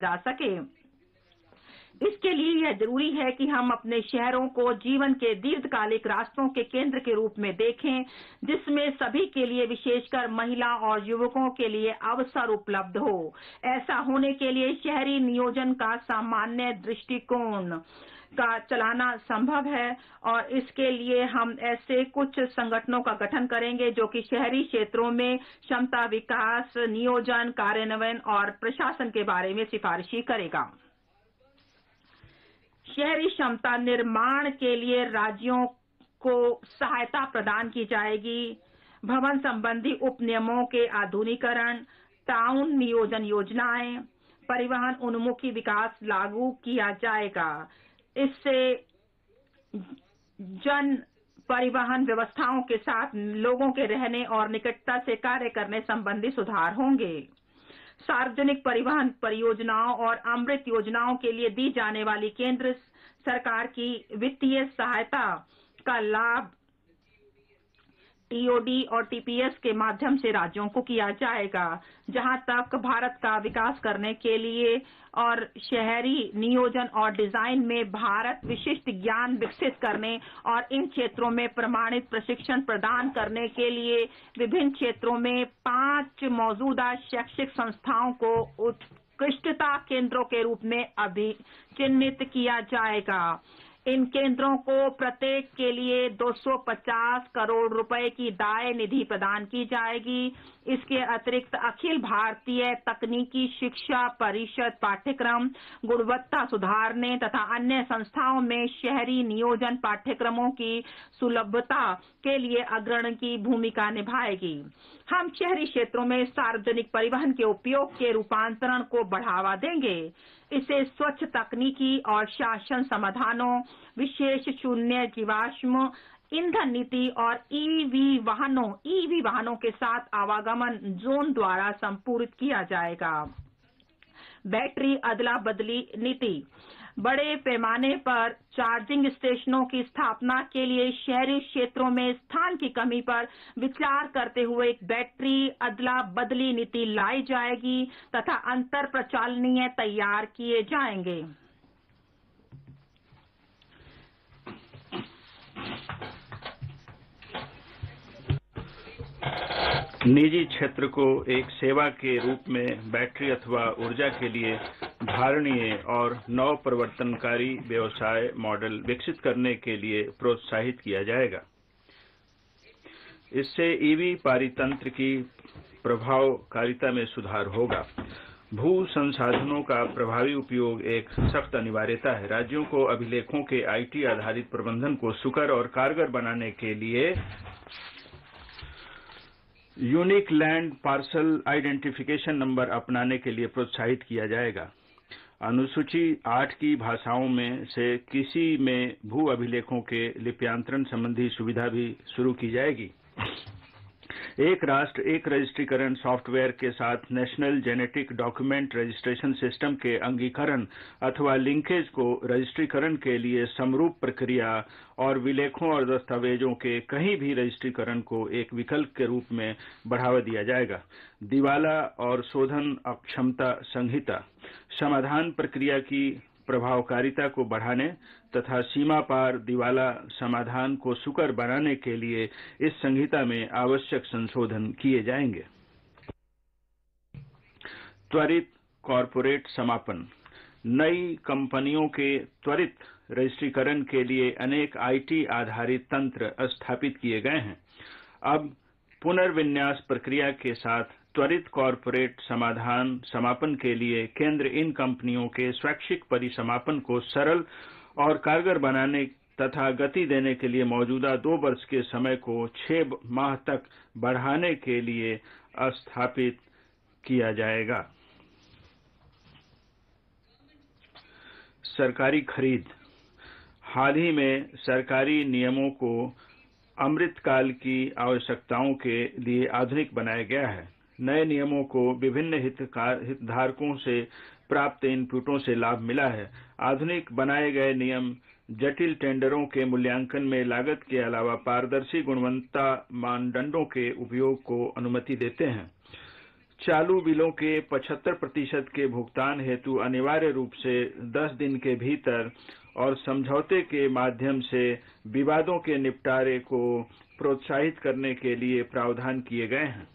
जा सके। इसके लिए यह जरूरी है कि हम अपने शहरों को जीवन के दीर्घकालिक रास्तों के केंद्र के रूप में देखें, जिसमें सभी के लिए, विशेषकर महिला और युवकों के लिए अवसर उपलब्ध हो। ऐसा होने के लिए शहरी नियोजन का सामान्य दृष्टिकोण का चलाना संभव है और इसके लिए हम ऐसे कुछ संगठनों का गठन करेंगे जो कि शहरी क्षेत्रों में क्षमता विकास, नियोजन, कार्यान्वयन और प्रशासन के बारे में सिफारिशी करेगा। शहरी क्षमता निर्माण के लिए राज्यों को सहायता प्रदान की जाएगी। भवन संबंधी उपनियमों के आधुनिकीकरण, टाउन नियोजन योजनाएं, परिवहन उन्मुखी विकास लागू किया जाएगा। इससे जन परिवहन व्यवस्थाओं के साथ लोगों के रहने और निकटता से कार्य करने संबंधी सुधार होंगे। सार्वजनिक परिवहन परियोजनाओं और अमृत योजनाओं के लिए दी जाने वाली केंद्र सरकार की वित्तीय सहायता का लाभ टीओडी और टीपीएस के माध्यम से राज्यों को किया जाएगा। जहां तक भारत का विकास करने के लिए और शहरी नियोजन और डिजाइन में भारत विशिष्ट ज्ञान विकसित करने और इन क्षेत्रों में प्रमाणित प्रशिक्षण प्रदान करने के लिए विभिन्न क्षेत्रों में 5 मौजूदा शैक्षिक संस्थाओं को उत्कृष्टता केंद्रों के रूप में चिन्हित किया जाएगा। इन केंद्रों को प्रत्येक के लिए 250 करोड़ रुपए की दायी निधि प्रदान की जाएगी। इसके अतिरिक्त अखिल भारतीय तकनीकी शिक्षा परिषद पाठ्यक्रम गुणवत्ता सुधारने तथा अन्य संस्थाओं में शहरी नियोजन पाठ्यक्रमों की सुलभता के लिए अग्रणी की भूमिका निभाएगी। हम शहरी क्षेत्रों में सार्वजनिक परिवहन के उपयोग के रूपांतरण को बढ़ावा देंगे। इसे स्वच्छ तकनीकी और शासन समाधानों, विशेष शून्य जीवाश्म ईंधन नीति और ईवी वाहनों के साथ आवागमन जोन द्वारा संपूरित किया जाएगा। बैटरी अदला बदली नीति, बड़े पैमाने पर चार्जिंग स्टेशनों की स्थापना के लिए शहरी क्षेत्रों में स्थान की कमी पर विचार करते हुए एक बैटरी अदला बदली नीति लाई जाएगी तथा अंतर प्रचालनीय तैयार किए जाएंगे। निजी क्षेत्र को एक सेवा के रूप में बैटरी अथवा ऊर्जा के लिए धारणीय और नव प्रवर्तनकारी व्यवसाय मॉडल विकसित करने के लिए प्रोत्साहित किया जाएगा। इससे ईवी पारितंत्र की प्रभावकारिता में सुधार होगा। भू संसाधनों का प्रभावी उपयोग एक सख्त अनिवार्यता है। राज्यों को अभिलेखों के आईटी आधारित प्रबंधन को सुकर और कारगर बनाने के लिए unique land parcel identification number अपनाने के लिए प्रोत्साहित किया जाएगा। अनुसूची 8 की भाषाओं में से किसी में भू अभिलेखों के लिप्यांतरण संबंधी सुविधा भी शुरू की जाएगी। एक राष्ट्र एक रजिस्ट्रीकरण सॉफ्टवेयर के साथ national genetic document registration system के अंगीकरण अथवा लिंकेज को रजिस्ट्रीकरण के लिए समरूप प्रक्रिया और विलेखों और दस्तावेजों के कहीं भी रजिस्ट्रीकरण को एक विकल्प के रूप में बढ़ावा दिया जाएगा। दिवाला और शोधन अक्षमता संहिता समाधान प्रक्रिया की प्रभावकारिता को बढ़ाने तथा सीमा पार दिवाला समाधान को सुकर बनाने के लिए इस संहिता में आवश्यक संशोधन किए जाएंगे। त्वरित कॉर्पोरेट समापन, नई कंपनियों के त्वरित रजिस्ट्रीकरण के लिए अनेक आईटी आधारित तंत्र स्थापित किए गए हैं। अब पुनर्विन्यास प्रक्रिया के साथ त्वरित कॉर्पोरेट समापन के लिए केंद्र इन कंपनियों के स्वैच्छिक परिसमापन को सरल और कारगर बनाने तथा गति देने के लिए मौजूदा 2 वर्ष के समय को 6 माह तक बढ़ाने के लिए स्थापित किया जाएगा। सरकारी खरीद, हाल ही में सरकारी नियमों को अमृतकाल की आवश्यकताओं के लिए आधुनिक बनाया गया है। नए नियमों को विभिन्न हितधारकों से प्राप्त इनपुटों से लाभ मिला है। आधुनिक बनाए गए नियम जटिल टेंडरों के मूल्यांकन में लागत के अलावा पारदर्शी गुणवत्ता मानदंडों के उपयोग को अनुमति देते हैं। चालू बिलों के 75% के भुगतान हेतु अनिवार्य रूप से 10 दिन के भीतर और समझौते के माध्यम से विवादों के निपटारे को प्रोत्साहित करने के लिए प्रावधान किए गए हैं।